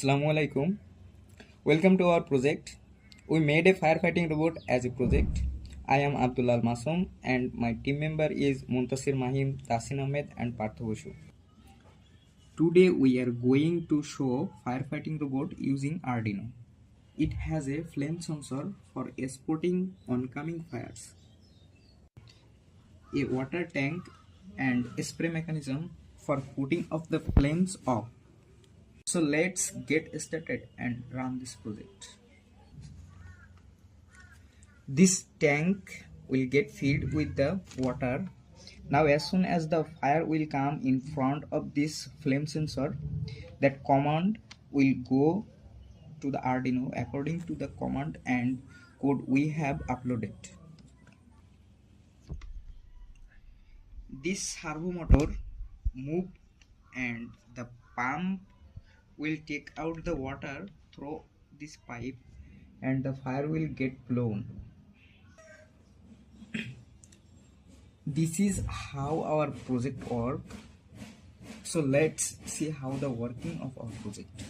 Assalamu alaikum. Welcome to our project. We made a firefighting robot as a project. I am Abdullah Masum and my team member is Muntasir Mahim, Tasin Ahmed and Partha Basu. Today we are going to show firefighting robot using Arduino. It has a flame sensor for spotting oncoming fires, a water tank and a spray mechanism for putting off the flames off. So let's get started and run this project. This tank will get filled with the water. Now as soon as the fire will come in front of this flame sensor, that command will go to the Arduino according to the command and code we have uploaded. This servo motor move and the pump will take out the water through this pipe and the fire will get blown. This is how our project works. So let's see how the working of our project.